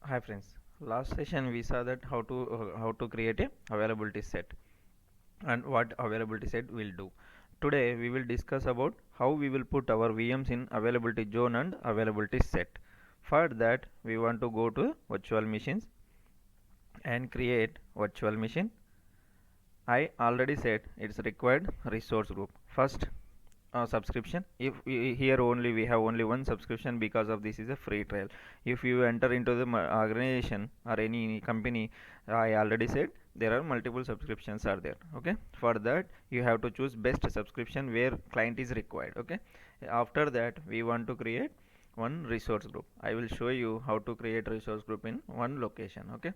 Hi friends, last session we saw that how to create a availability set and what availability set will do. Today we will discuss about how we will put our VMs in availability zone and availability set. For that we want to go to virtual machines and create virtual machine. I already said it's required resource group. First subscription. If here only we have only one subscription because of this is a free trial. If you enter into the organization or any company, I already said there are multiple subscriptions are there. Okay, for that you have to choose best subscription where client is required. Okay, after that we want to create one resource group. I will show you how to create resource group in one location. Okay,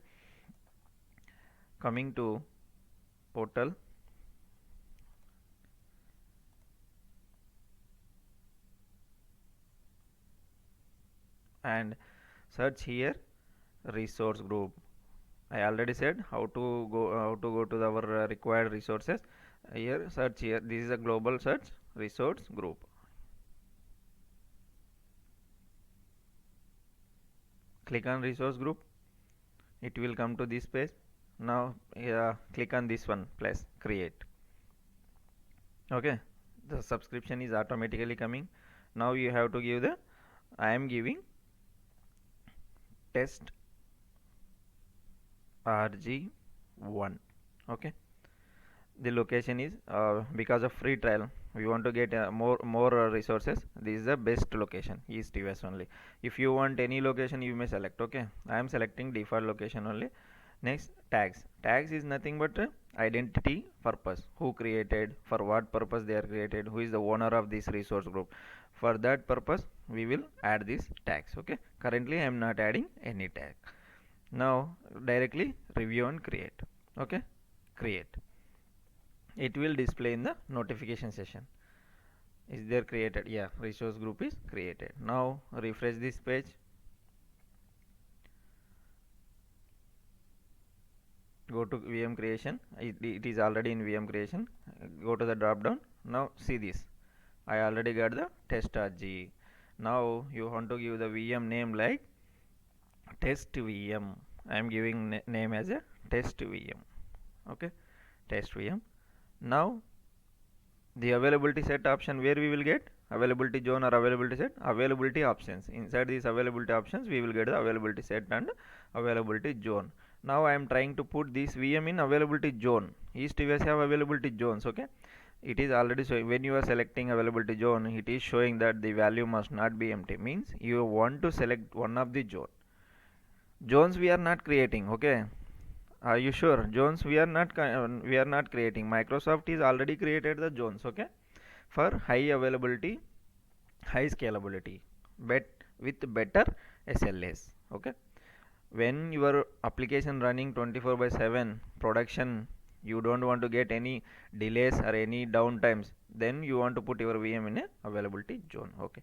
coming to portal and search here resource group. I already said how to go to our required resources. Here search here. This is a global search resource group. Click on resource group. It will come to this page. Now click on this one plus create. Okay, the subscription is automatically coming. Now you have to give the I am giving test RG1. Okay, the location is because of free trial we want to get more resources. This is the best location, east us only. If you want any location you may select. Okay, I am selecting default location only. Next, tags is nothing but identity purpose, who created, for what purpose they are created, who is the owner of this resource group. For that purpose we will add these tags. Okay, currently I am not adding any tag. Now directly review and create. Okay, create. It will display in the notification session. Is there created? Yeah, resource group is created. Now refresh this page. Go to VM creation. It is already in VM creation. Go to the drop down. Now see this. I already got the test RG. Now you want to give the VM name like test VM. I am giving name as a test VM. Okay, test VM. Now the availability set option, where we will get availability zone or availability set, availability options. Inside these availability options we will get the availability set and availability zone. Now I am trying to put this VM in availability zone. East US have availability zones. Okay, it is already showing. When you are selecting availability zone, it is showing that the value must not be empty, means you want to select one of the zones we are not creating. Okay, are you sure? Zones we are not creating. Microsoft is already created the zones. Okay, for high availability, high scalability, but with better SLAs. Okay, when your application running 24 by 7 production, you don't want to get any delays or any downtimes, then you want to put your VM in a availability zone. Okay,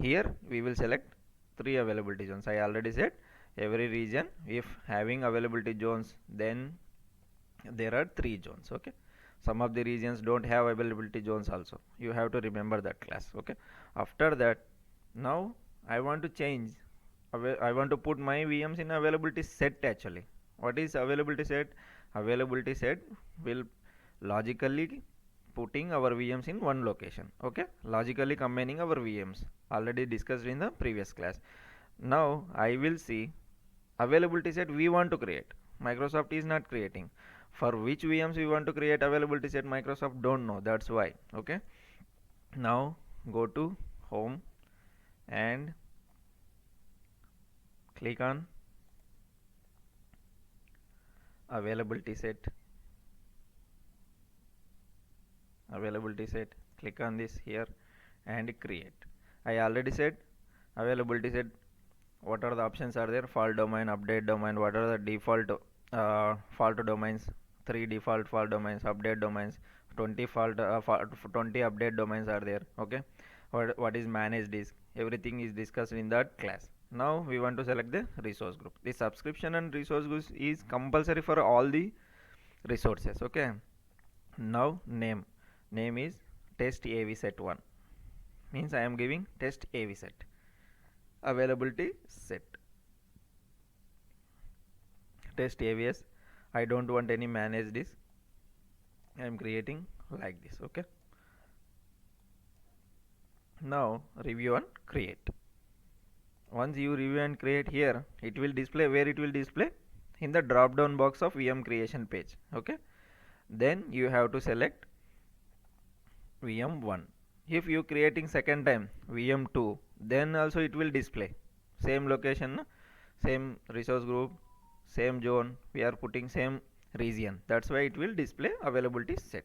here we will select three availability zones. I already said every region if having availability zones, then there are three zones. Okay, some of the regions don't have availability zones also, you have to remember that class. Okay, after that, now I want to change. I want to put my VMs in availability set. Actually, what is availability set? Availability set will logically putting our VMs in one location. Okay, logically combining our VMs, already discussed in the previous class. Now I will see availability set we want to create. Microsoft is not creating. For which VMs we want to create availability set, Microsoft don't know. That's why. Okay, now go to home and click on availability set. Availability set, click on this here and create. I already said availability set, what are the options are there? Fault domain, update domain, what are the default fault domains? 3 default fault domains, update domains, 20 20 update domains are there. Okay, what is managed disk? Everything is discussed in that class. Now we want to select the resource group. The subscription and resource group is compulsory for all the resources. Okay, now name is test AV set 1, means I am giving test AV set availability set. test AVS. I don't want any manage this. I am creating like this. Okay. Now review and create. Once you review and create here, it will display where it will display in the drop down box of VM creation page. Okay. Then you have to select VM1. If you creating second time VM2, then also it will display same location, same resource group, same zone. We are putting same region. That's why it will display availability set.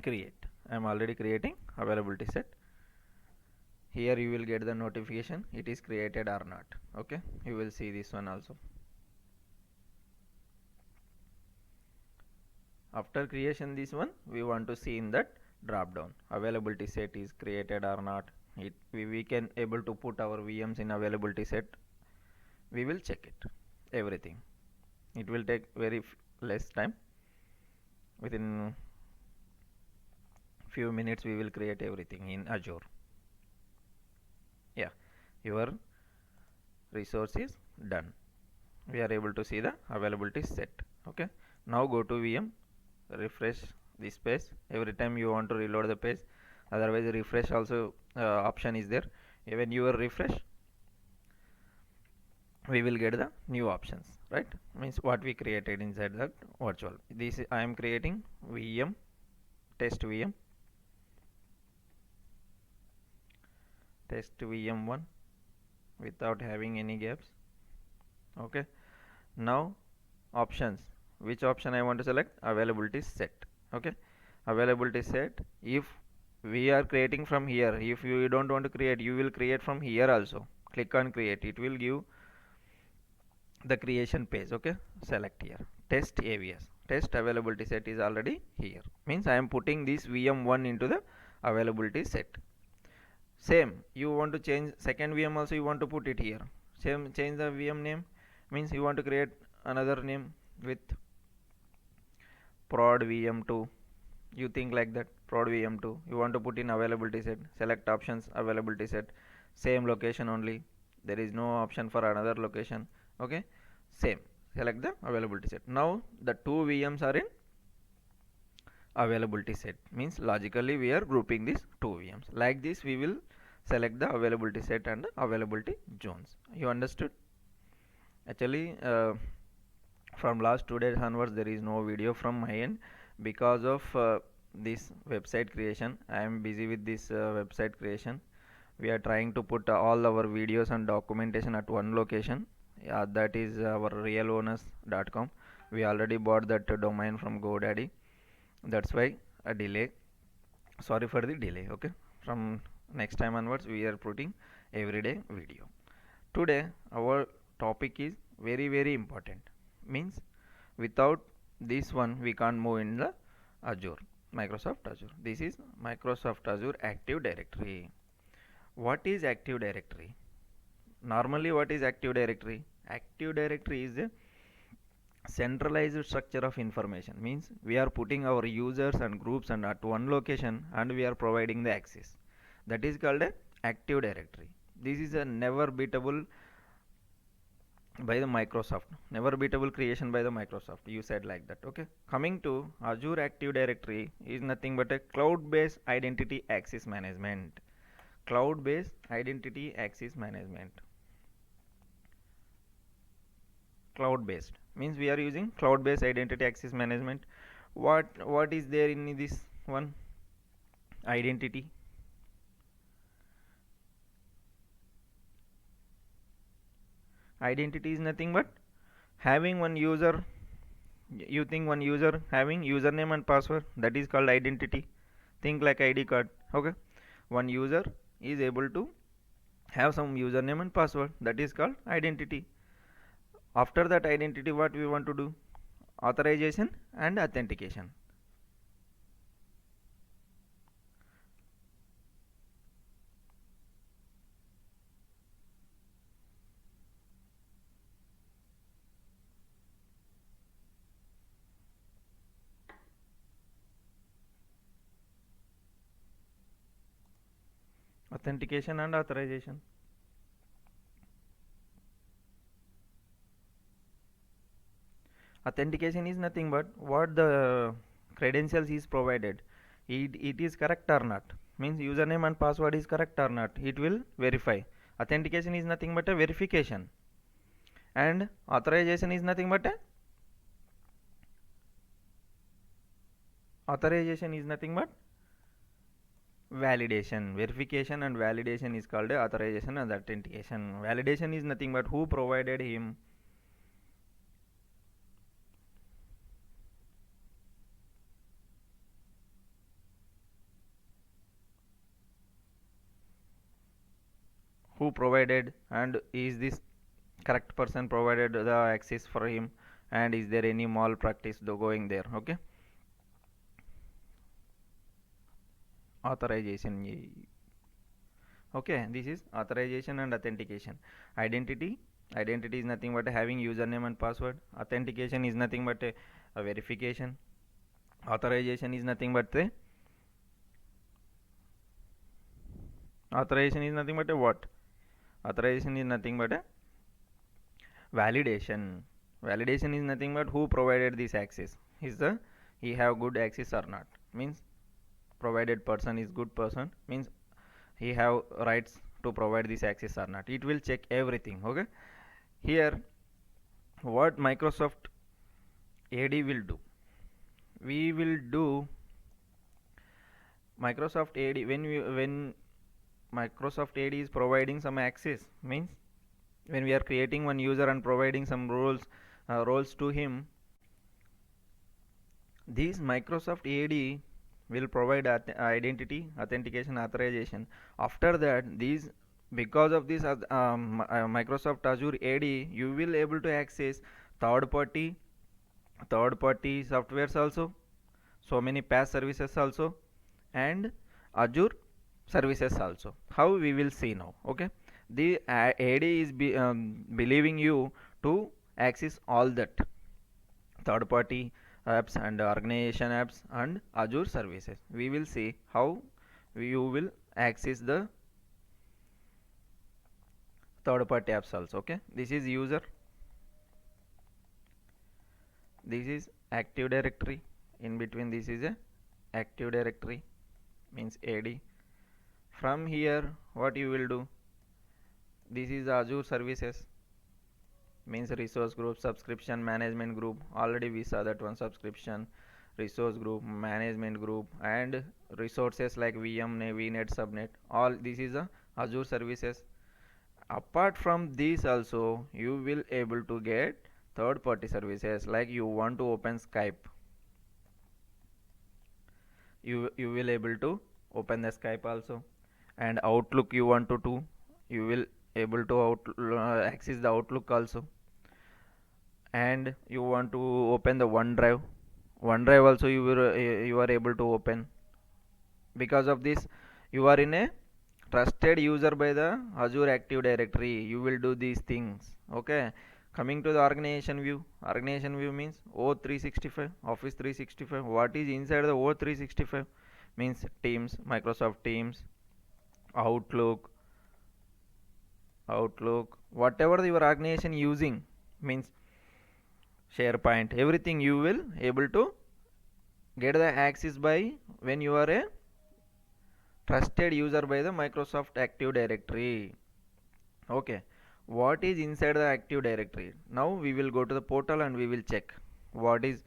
Create. I am already creating availability set. Here you will get the notification it is created or not. Okay, you will see this one also. After creation this one, we want to see in that drop down availability set is created or not. We can able to put our VMs in availability set. We will check it everything. It will take very less time. Within few minutes we will create everything in Azure. Yeah, your resource is done. We are able to see the availability set. Okay, now go to VM, refresh this page every time you want to reload the page. Otherwise refresh also option is there. When you refresh, we will get the new options, right? Means what we created inside that virtual. This I am creating VM, test VM, test VM1 without having any gaps. Okay, now options, which option I want to select? Availability set. Okay, availability set. If we are creating from here, if you don't want to create, you will create from here also. Click on create, it will give the creation page. Okay, select here test AVS, test availability set is already here, means I am putting this VM1 into the availability set. Same, you want to change second VM also, you want to put it here. Same, change the VM name, means you want to create another name with prod VM2. You think like that, prod VM2 you want to put in availability set. Select options, availability set, same location only, there is no option for another location. Okay, same, select the availability set. Now the two VMs are in availability set, means logically we are grouping these two VMs. Like this we will select the availability set and the availability zones. You understood? Actually from last 2 days onwards there is no video from my end because of this website creation. I am busy with this website creation. We are trying to put all our videos and documentation at one location. That is our RealONUS.com. We already bought that domain from GoDaddy. That's why a delay. Sorry for the delay. Okay, from next time onwards we are putting everyday video. Today our topic is very important, means without this one we can't move in the Azure, Microsoft Azure. This is Microsoft Azure Active Directory. What is Active Directory? Normally what is Active Directory? Active Directory is a centralized structure of information, means we are putting our users and groups and at one location and we are providing the access. That is called a Active Directory. This is a never beatable by the Microsoft, never beatable creation by the Microsoft. You said like that. Okay, coming to Azure Active Directory is nothing but a cloud based identity access management. Cloud based identity access management. Cloud based means we are using cloud based identity access management. What is there in this one? Identity. Identity is nothing but having one user. You think one user having username and password, that is called identity. Think like ID card. Okay, one user is able to have some username and password, that is called identity. After that identity, what we want to do? Authorization and authentication. Authentication and authorization. Authentication is nothing but what the credentials is provided. It is correct or not. Means username and password is correct or not. It will verify. Authentication is nothing but a verification. And authorization is nothing but a validation. Verification and validation is called authorization and authentication. Validation is nothing but who provided him. Who provided, and is this correct person provided the access for him, and is there any malpractice going there. Okay, authorization. Okay, this is authorization and authentication. Identity is nothing but having username and password. Authentication is nothing but a verification. Authorization is nothing but a authorization is nothing but a what? Authorization is nothing but a validation. Validation is nothing but who provided this access. Is the he have good access or not? Means provided person is good person, means he have rights to provide this access or not. It will check everything. Okay, here what Microsoft AD will do, we will do Microsoft AD when Microsoft AD is providing some access, means when we are creating one user and providing some roles to him, this Microsoft AD will provide identity, authentication, authorization. After that, these because of this Microsoft Azure AD, you will able to access third party softwares also, so many PaaS services also, and Azure services also. How we will see now. Okay, the AD is believing you to access all that third party apps and organization apps and Azure services. We will see how you will access the third party apps also. Okay, this is user, this is Active Directory, in between this is a Active Directory, means AD. From here what you will do, this is Azure services, means resource group, subscription management group. Already we saw that one, subscription, resource group, management group, and resources like VM, VNet, subnet. All this is a Azure services. Apart from this also, you will able to get third party services, like you want to open Skype, you will able to open the Skype also, and Outlook you want to do, you will able to access the Outlook also, and you want to open the OneDrive also, you are able to open. Because of this, you are in a trusted user by the Azure Active Directory, you will do these things. Okay, coming to the organization view means O365, Office 365. What is inside the O365? Means Teams, Microsoft Teams, Outlook, whatever your organization using, means SharePoint, everything you will able to get the access by when you are a trusted user by the Microsoft Active Directory. Okay, what is inside the Active Directory? Now we will go to the portal and we will check what is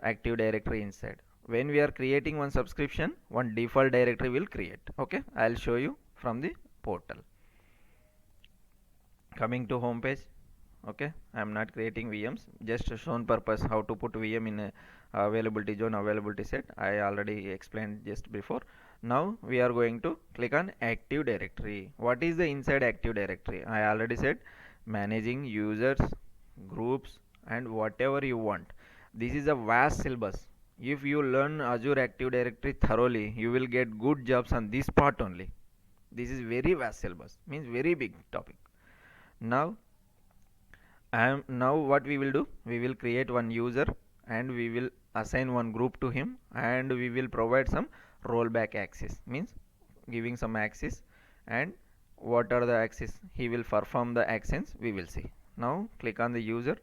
Active Directory inside. When we are creating one subscription, one default directory will create. Okay, I'll show you from the portal. Coming to home page. Okay, I'm not creating VMs, just shown purpose how to put VM in a availability zone, availability set. I already explained just before. Now we are going to click on Active Directory. What is the inside Active Directory? I already said managing users, groups, and whatever you want. This is a vast syllabus. If you learn Azure Active Directory thoroughly, you will get good jobs on this part only. This is very vast syllabus, means very big topic. Now now what we will do, we will create one user and we will assign one group to him, and we will provide some rollback access, means giving some access, and what are the access he will perform the actions we will see. Now click on the user.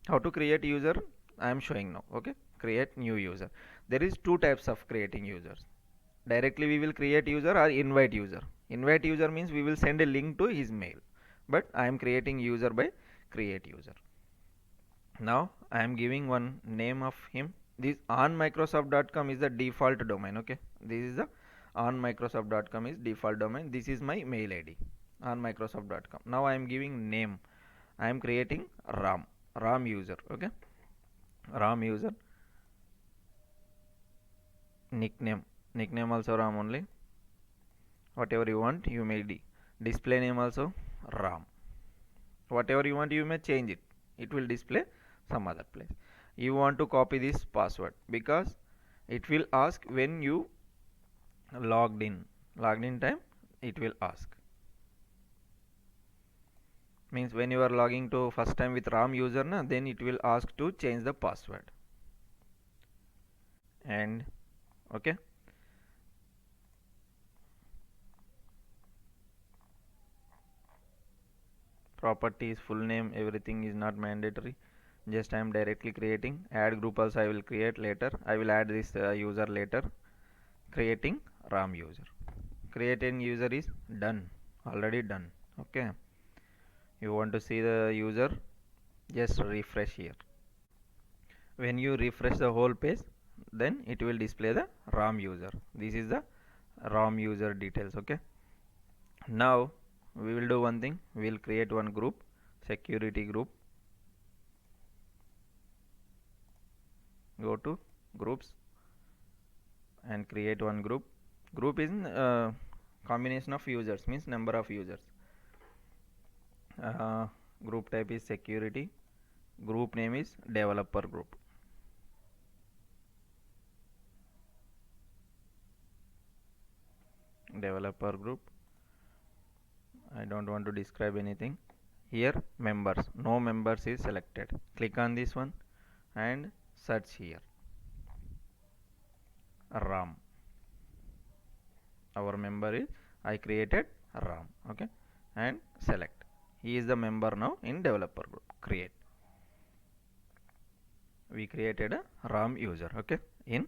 How to create user? I am showing now. Okay, create new user. There is two types of creating users. Directly we will create user or invite user. Invite user means we will send a link to his mail, but I am creating user by create user. Now I am giving one name of him. This on Microsoft.com is the default domain. Okay, this is the on Microsoft.com is default domain. This is my mail ID on Microsoft.com. Now I am giving name. I am creating RAM user. Okay, RAM user. Nickname also RAM only. Whatever you want you may display name also RAM. Whatever you want you may change it. It will display some other place. You want to copy this password because it will ask when you logged in time. It will ask, means when you are logging to first time with RAM user na, then it will ask to change the password. And okay, properties, full name, everything is not mandatory. Just I am directly creating. Add group also I will create later. I will add this user later. Creating RAM user. Creating user is done, already done. Okay, you want to see the user, just refresh here. When you refresh the whole page, then it will display the RAM user. This is the RAM user details. Okay, now we will do one thing. We will create one group, security group. Go to groups and create one group. Group is combination of users, means number of users. Group type is security. Group name is developer group. Developer group. I don't want to describe anything. Here members, no members is selected. Click on this one and search here RAM. Our member is, I created RAM. Okay, and select. He is the member now in developer group. Create. We created a RAM user. Okay, in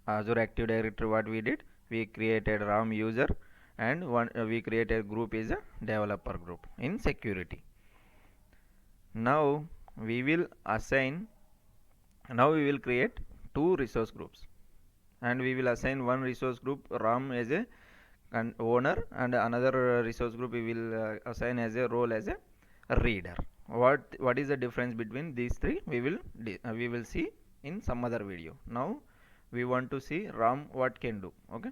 Azure Active Directory, what we did, we created RAM user, and we created group is a developer group in security. Now we will assign. Now we will create two resource groups, and we will assign one resource group RAM as a owner, and another resource group we will assign as a role as a reader. What is the difference between these three? We will see in some other video. Now we want to see RAM what can do. Okay,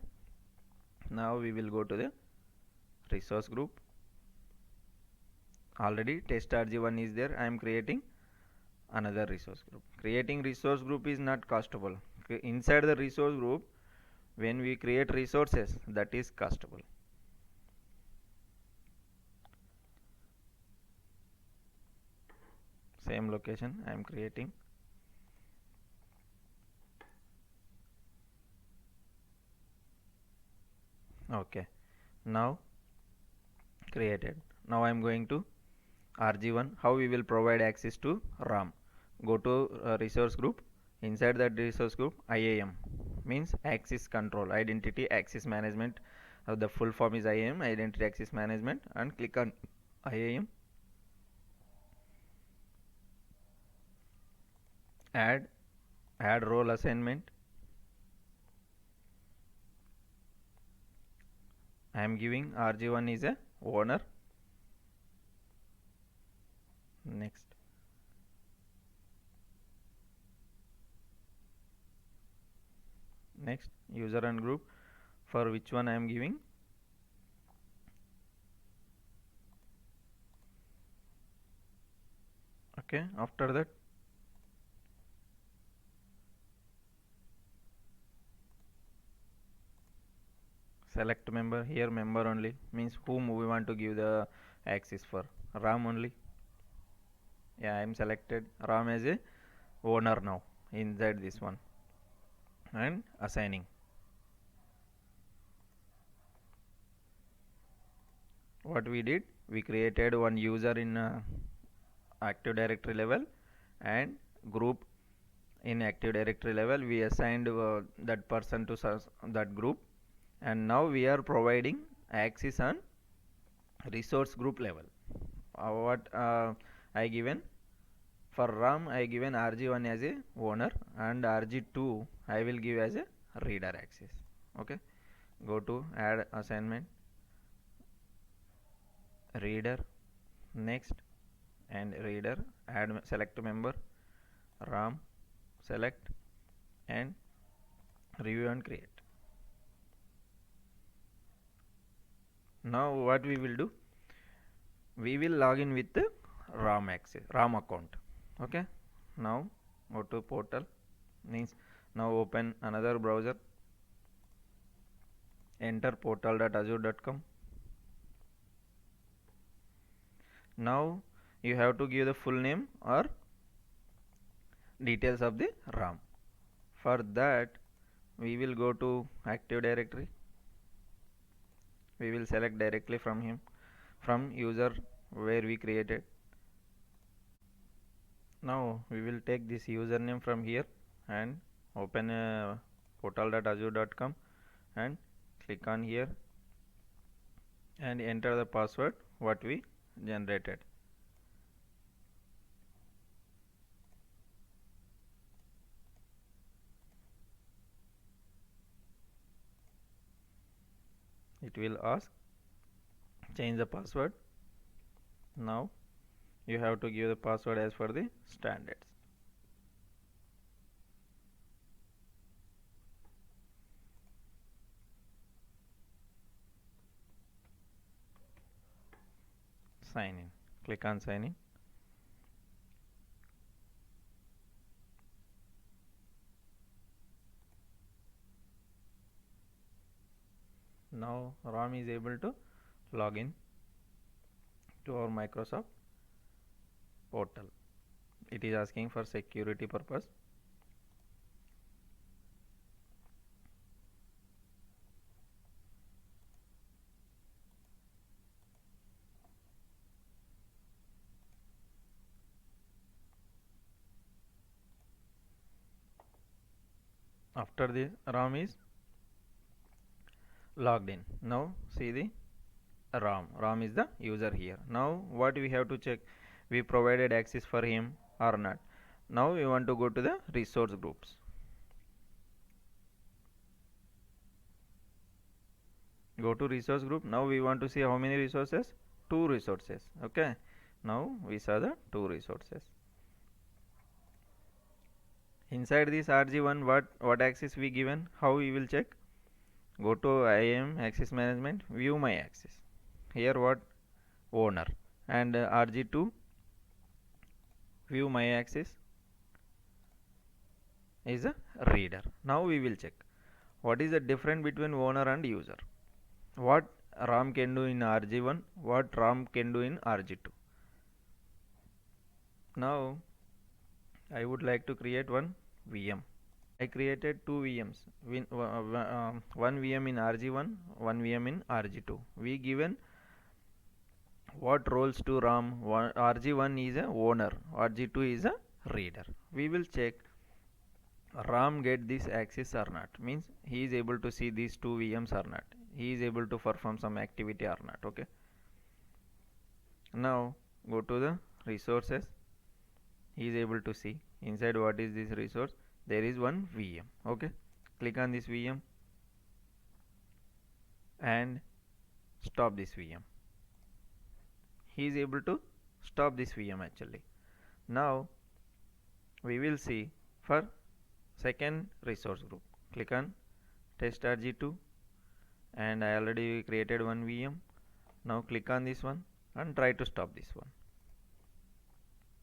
now we will go to the resource group. Already test RG1 is there. I am creating another resource group. Creating resource group is not costable. Inside the resource group, when we create resources, that is costable. Same location I am creating. Okay, now created. Now I am going to RG1. How we will provide access to RAM? Go to resource group. Inside that resource group, IAM means access control, identity access management. The full form is IAM, identity access management, and click on IAM. Add role assignment. I am giving RG1 is a owner. Next. Next, user and group, for which one I am giving okay. After that, select member. Here member only means whom we want to give the access for. RAM only. Yeah, I am selected RAM as a owner now inside this one, and assigning. What we did, we created one user in Active Directory level, and group in Active Directory level. We assigned that person to that group, and now we are providing access on resource group level. What I given for RAM, I given RG1 as a owner, and RG2 I will give as a reader access. Okay, go to add assignment, reader, next, and reader, add select member, RAM, select, and review and create. Now what we will do, we will log in with the RAM access, RAM account. Okay, now go to portal, means now open another browser, enter portal.azure.com. Now you have to give the full name or details of the RAM. For that we will go to Active Directory. We will select directly from him, from user where we created. Now we will take this username from here and open portal.azure.com and click on here and enter the password what we generated. It will ask change the password. Now you have to give the password as per the standards. Sign in. Click on sign in. Now Ram is able to log in to our Microsoft portal. It is asking for security purpose. After this, Ram is logged in. Now see the Ram. Ram is the user here. Now what we have to check, we provided access for him or not. Now we want to go to the resource groups. Go to resource group. Now we want to see how many resources? 2 resources. Okay. Now we saw the 2 resources. Inside this RG1, what access we given? How we will check? Go to IAM access management, view my access. Here what? Owner. And RG2, view my access is a reader. Now we will check what is the difference between owner and user. What RAM can do in RG1, what RAM can do in RG2. Now I would like to create one VM. I created 2 VMs, one VM in RG1, one VM in RG2. We given what roles to RAM. RG1 is a owner, RG2 is a reader. We will check RAM get this access or not, means he is able to see these 2 VMs or not, he is able to perform some activity or not. Okay, now go to the resources. He is able to see inside what is this resource. There is one VM. Okay, click on this VM and stop this VM. He is able to stop this VM actually. Now we will see for second resource group. Click on test RG2 and I already created one VM. Now click on this one and try to stop this one.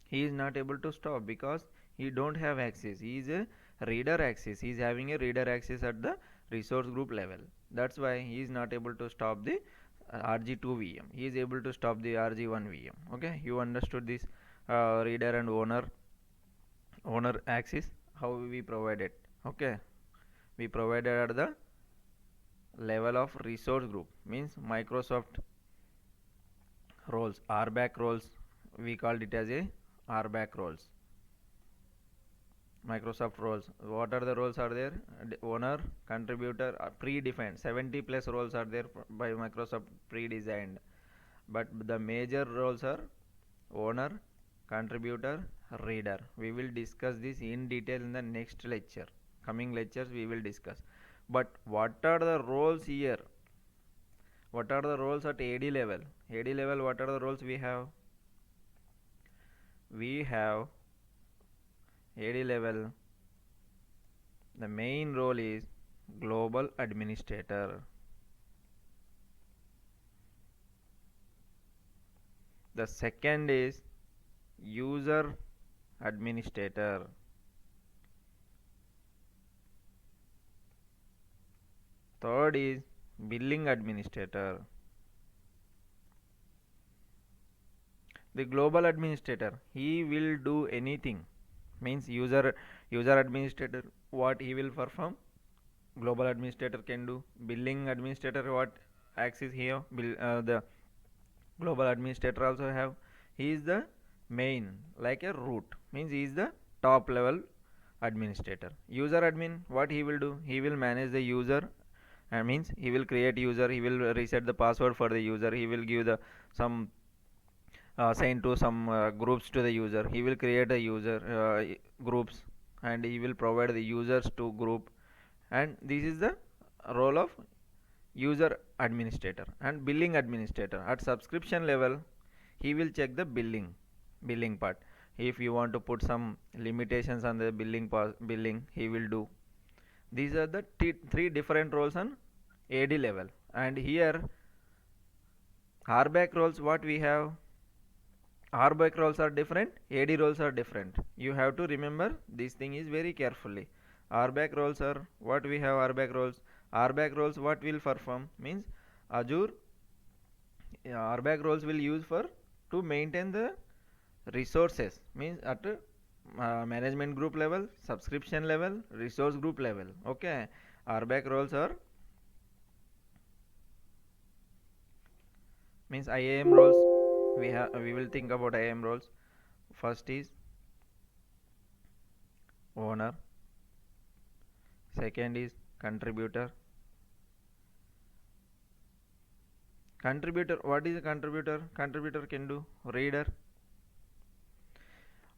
He is not able to stop because he don't have access. He is a reader access. He is having a reader access at the resource group level. That's why he is not able to stop the RG2 VM. He is able to stop the RG1 VM. Okay, you understood this reader and owner access, how we provided. Okay, we provided at the level of resource group, means Microsoft roles, RBAC roles. We called it as a RBAC roles. Microsoft roles. What are the roles are there? Owner, contributor, predefined. 70 plus roles are there by Microsoft pre-designed. But the major roles are owner, contributor, reader. We will discuss this in detail in the next lecture. Coming lectures we will discuss. But what are the roles here? What are the roles at AD level? AD level, what are the roles we have? We have AD level. The main role is global administrator. The second is user administrator. Third is billing administrator. The global administrator, he will do anything. Means user administrator, what he will perform, global administrator can do. Billing administrator, what axis here, the global administrator also have. He is the main, like a root, means he is the top level administrator. User admin, what he will do, he will manage the user, and means he will create user, he will reset the password for the user, he will give the some send to some groups to the user, he will create a user groups, and he will provide the users to group, and this is the role of user administrator. And billing administrator, at subscription level he will check the billing part. If you want to put some limitations on the billing, he will do. These are the three different roles on AD level. And here RBAC roles, what we have, RBAC roles are different, AD roles are different. You have to remember this thing is very carefully. RBAC roles are, what we have, RBAC roles. RBAC roles, what will perform, means Azure RBAC roles will use for to maintain the resources, means at management group level, subscription level, resource group level. Okay, RBAC roles are, means IAM roles. We will think about IAM roles. First is owner, second is contributor. Contributor, what is a contributor? Contributor can do reader.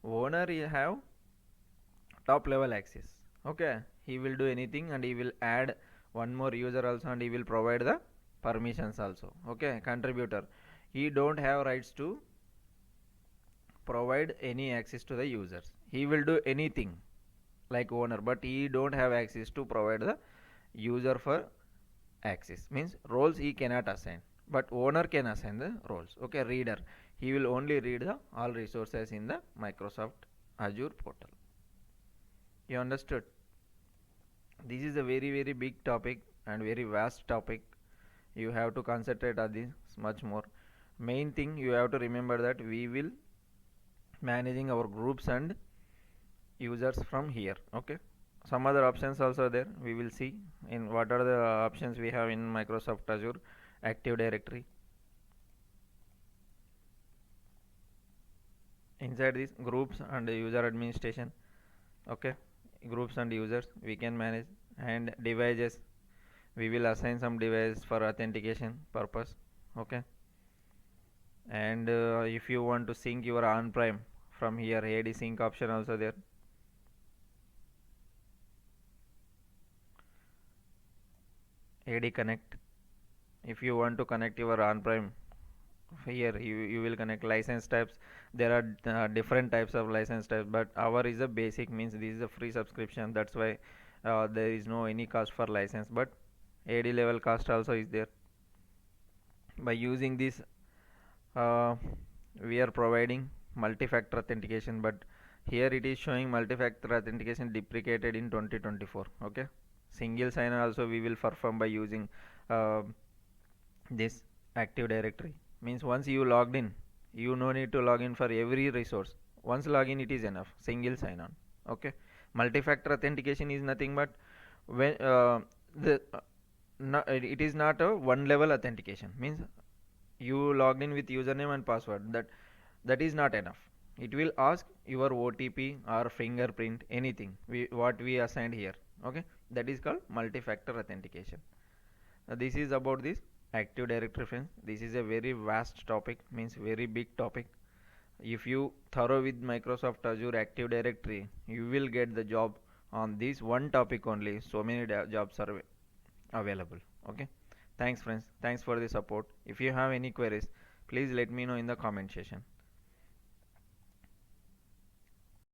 Owner, you have top level access. Okay, he will do anything, and he will add one more user also, and he will provide the permissions also. Okay, contributor, he don't have rights to provide any access to the users. He will do anything like owner, but he don't have access to provide the user for access, means roles he cannot assign, but owner can assign the roles. Okay, reader, he will only read the all resources in the Microsoft Azure portal. You understood? This is a very big topic and very vast topic. You have to concentrate on this much more. Main thing you have to remember that we will managing our groups and users from here. Okay, some other options also there, we will see in what are the options we have in Microsoft Azure Active Directory. Inside this groups and user administration. Okay, groups and users we can manage, and devices we will assign some device for authentication purpose. Okay, and if you want to sync your on-prem, from here AD sync option also there. AD connect, if you want to connect your on-prem, here you will connect license types. There are different types of license types, but our is a basic, means this is a free subscription, that's why there is no any cost for license, but AD level cost also is there. By using this we are providing multi-factor authentication, but here it is showing multi-factor authentication deprecated in 2024. Okay, single sign also we will perform by using uh, this Active Directory. Means once you logged in, you no need to log in for every resource. Once login it is enough, single sign on. Okay, multi-factor authentication is nothing but when the no, it is not a one level authentication, means you logged in with username and password, that is not enough. it will ask your OTP or fingerprint, anything what we assigned here. Okay, that is called multi-factor authentication. This is about this Active Directory, friends. This is a very vast topic, means very big topic. If you thorough with Microsoft Azure Active Directory, you will get the job on this one topic only. So many jobs are available. Okay, thanks friends, thanks for the support. If you have any queries, please let me know in the comment section.